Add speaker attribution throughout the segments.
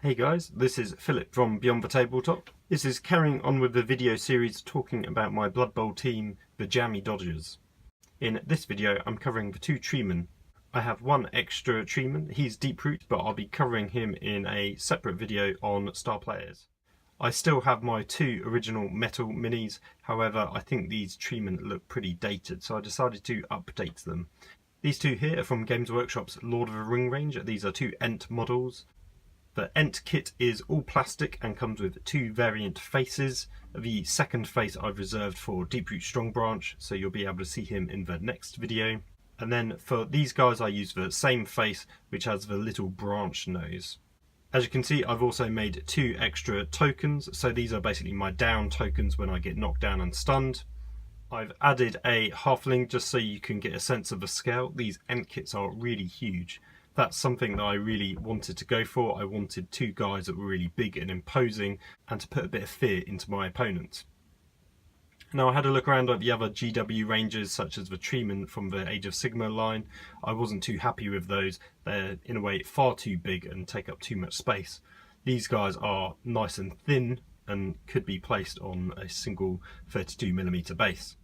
Speaker 1: Hey guys, this is Philip from Beyond the Tabletop. This is carrying on with the video series talking about my Blood Bowl team, the Jammy Dodgers. In this video I'm covering the two Treemen. I have one extra Treeman, he's Deeproot, but I'll be covering him in a separate video on star players. I still have my two original metal minis, however I think these Treemen look pretty dated, so I decided to update them. These two here are from Games Workshop's Lord of the Ring range. These are two Ent models. The Ent kit is all plastic and comes with two variant faces. The second face I've reserved for Deeproot Strongbranch, so you'll be able to see him in the next video. And then for these guys I use the same face, which has the little branch nose. As you can see, I've also made two extra tokens, so these are basically my down tokens when I get knocked down and stunned. I've added a halfling just so you can get a sense of the scale. These Ent kits are really huge. That's something that I really wanted to go for. I wanted two guys that were really big and imposing and to put a bit of fear into my opponent. Now I had a look around at the other GW ranges such as the Treemen from the Age of Sigmar line. I wasn't too happy with those. They're in a way far too big and take up too much space. These guys are nice and thin and could be placed on a single 32mm base.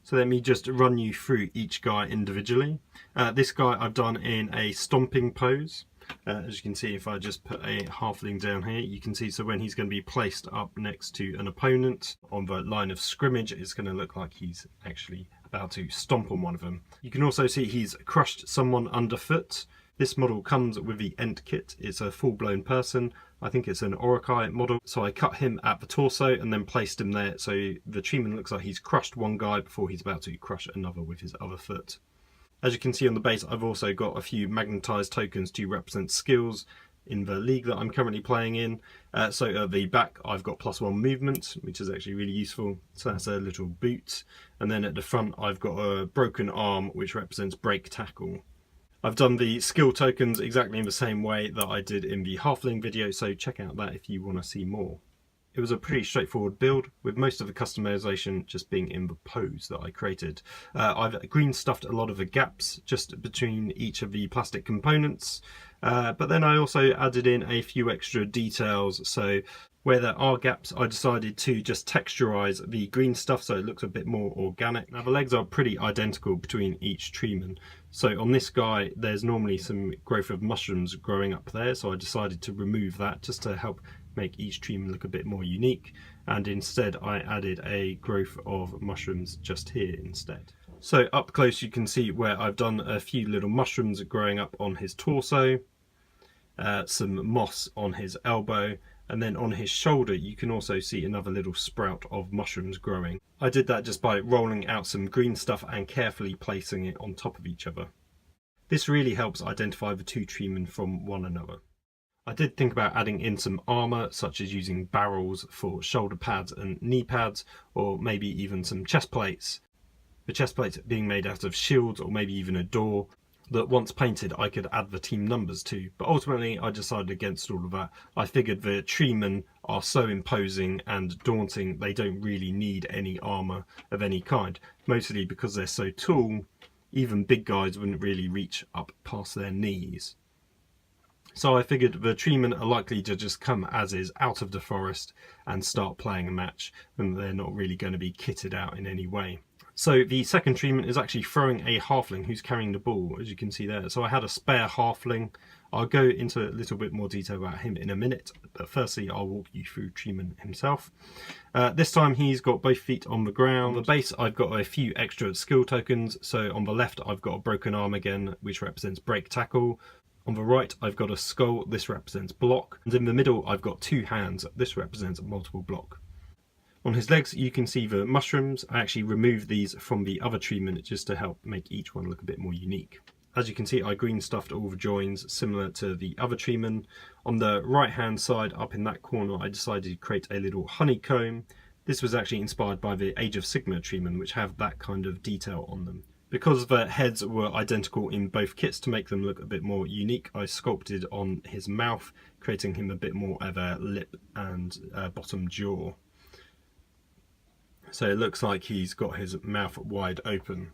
Speaker 1: So let me just run you through each guy individually. This guy I've done in a stomping pose. As you can see, if I just put a halfling down here, you can see so when he's going to be placed up next to an opponent on the line of scrimmage, it's going to look like he's actually about to stomp on one of them. You can also see he's crushed someone underfoot. This model comes with the Ent kit. It's a full-blown person. I think it's an Orokai model. So I cut him at the torso and then placed him there. So the Treeman looks like he's crushed one guy before he's about to crush another with his other foot. As you can see on the base, I've also got a few magnetised tokens to represent skills in the league that I'm currently playing in. So at the back, I've got +1 movement, which is actually really useful. So that's a little boot. And then at the front, I've got a broken arm, which represents break tackle. I've done the skill tokens exactly in the same way that I did in the Halfling video, so check out that if you want to see more. It was a pretty straightforward build, with most of the customization just being in the pose that I created. I've green stuffed a lot of the gaps just between each of the plastic components, but then I also added in a few extra details. So where there are gaps, I decided to just texturize the green stuff so it looks a bit more organic. Now the legs are pretty identical between each Treeman. So on this guy, there's normally some growth of mushrooms growing up there, so I decided to remove that just to help make each Treeman look a bit more unique, and instead I added a growth of mushrooms just here instead. So up close you can see where I've done a few little mushrooms growing up on his torso, some moss on his elbow, and then on his shoulder you can also see another little sprout of mushrooms growing. I did that just by rolling out some green stuff and carefully placing it on top of each other. This really helps identify the two Treemen from one another. I did think about adding in some armour, such as using barrels for shoulder pads and knee pads, or maybe even some chest plates. The chest plates being made out of shields or maybe even a door that once painted I could add the team numbers to, but ultimately I decided against all of that. I figured the Treemen are so imposing and daunting they don't really need any armour of any kind, mostly because they're so tall, even big guys wouldn't really reach up past their knees. So I figured the Treemen are likely to just come as is out of the forest and start playing a match, and they're not really going to be kitted out in any way. So the second Treeman is actually throwing a halfling who's carrying the ball, as you can see there. So I had a spare halfling. I'll go into a little bit more detail about him in a minute, but firstly I'll walk you through Treeman himself. This time he's got both feet on the ground. On the base I've got a few extra skill tokens. So on the left I've got a broken arm again, which represents break tackle. On the right I've got a skull, this represents block, and in the middle I've got two hands, this represents multiple block. On his legs you can see the mushrooms. I actually removed these from the other Treeman just to help make each one look a bit more unique. As you can see, I green stuffed all the joins similar to the other Treeman. On the right hand side up in that corner I decided to create a little honeycomb. This was actually inspired by the Age of Sigmar Treeman, which have that kind of detail on them. Because the heads were identical in both kits, to make them look a bit more unique, I sculpted on his mouth, creating him a bit more of a lip and bottom jaw. So it looks like he's got his mouth wide open.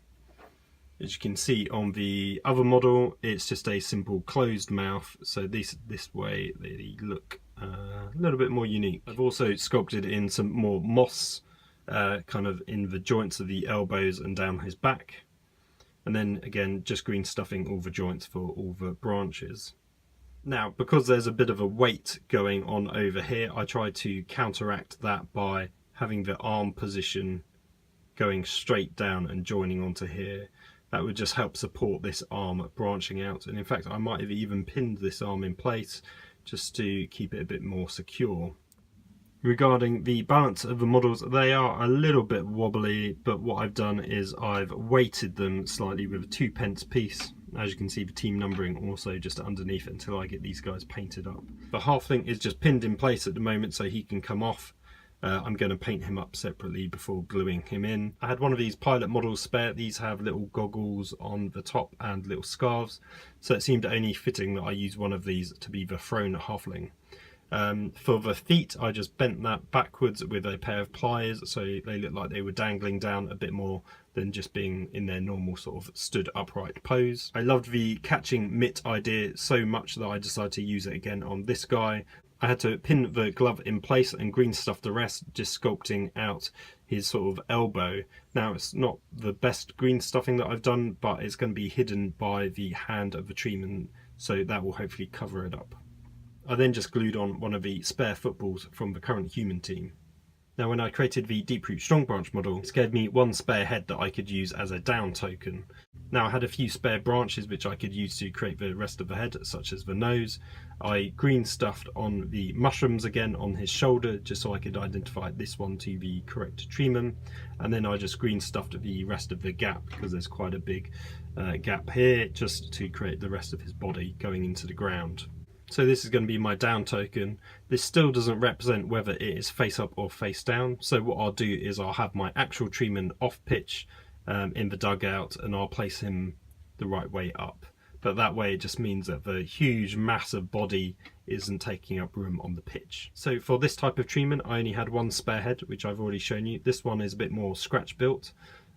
Speaker 1: As you can see on the other model, it's just a simple closed mouth. So this way they look a little bit more unique. I've also sculpted in some more moss kind of in the joints of the elbows and down his back. And then again, just green stuffing all the joints for all the branches. Now, because there's a bit of a weight going on over here, I try to counteract that by having the arm position going straight down and joining onto here. That would just help support this arm branching out. And in fact, I might have even pinned this arm in place just to keep it a bit more secure. Regarding the balance of the models, they are a little bit wobbly, but what I've done is I've weighted them slightly with a 2p piece. As you can see, the team numbering also just underneath it until I get these guys painted up. The halfling is just pinned in place at the moment so he can come off. I'm going to paint him up separately before gluing him in. I had one of these pilot models spare. These have little goggles on the top and little scarves, so it seemed only fitting that I use one of these to be the thrown halfling. For the feet, I just bent that backwards with a pair of pliers so they look like they were dangling down a bit more than just being in their normal sort of stood upright pose. I loved the catching mitt idea so much that I decided to use it again on this guy. I had to pin the glove in place and green stuff the rest, just sculpting out his sort of elbow. Now, it's not the best green stuffing that I've done, but it's going to be hidden by the hand of the Treemen, so that will hopefully cover it up. I then just glued on one of the spare footballs from the current human team. Now, when I created the Deeproot Strong Branch model, it gave me one spare head that I could use as a down token. Now, I had a few spare branches which I could use to create the rest of the head, such as the nose. I green stuffed on the mushrooms again on his shoulder, just so I could identify this one to be correct Treemen. And then I just green stuffed the rest of the gap, because there's quite a big gap here, just to create the rest of his body going into the ground. So this is going to be my down token. This still doesn't represent whether it is face up or face down. So what I'll do is I'll have my actual Treeman off pitch in the dugout, and I'll place him the right way up. But that way it just means that the huge massive body isn't taking up room on the pitch. So for this type of Treeman, I only had one spare head, which I've already shown you. This one is a bit more scratch built.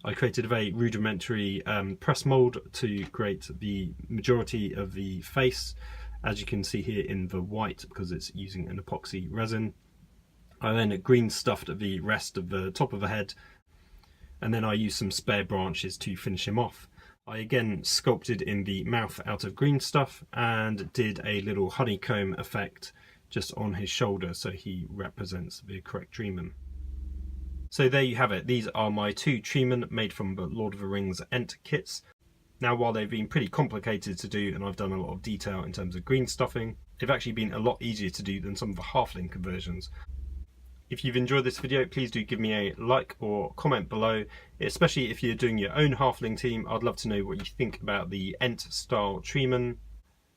Speaker 1: I created a very rudimentary press mold to create the majority of the face, as you can see here in the white, because it's using an epoxy resin. I then green stuffed the rest of the top of the head, and then I used some spare branches to finish him off. I again sculpted in the mouth out of green stuff and did a little honeycomb effect just on his shoulder so he represents the correct Treeman. So there you have it. These are my two Treemen made from the Lord of the Rings Ent kits. Now, while they've been pretty complicated to do and I've done a lot of detail in terms of green stuffing, they've actually been a lot easier to do than some of the halfling conversions. If you've enjoyed this video, please do give me a like or comment below, especially if you're doing your own halfling team. I'd love to know what you think about the Ent style Treemen.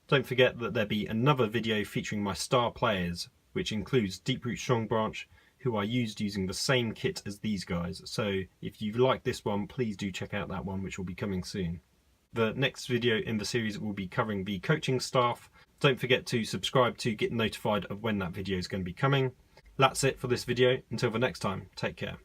Speaker 1: Don't forget that there'll be another video featuring my star players, which includes Deeproot Strong Branch, who I used using the same kit as these guys. So if you've liked this one, please do check out that one, which will be coming soon. The next video in the series will be covering the coaching staff. Don't forget to subscribe to get notified of when that video is going to be coming. That's it for this video. Until the next time, take care.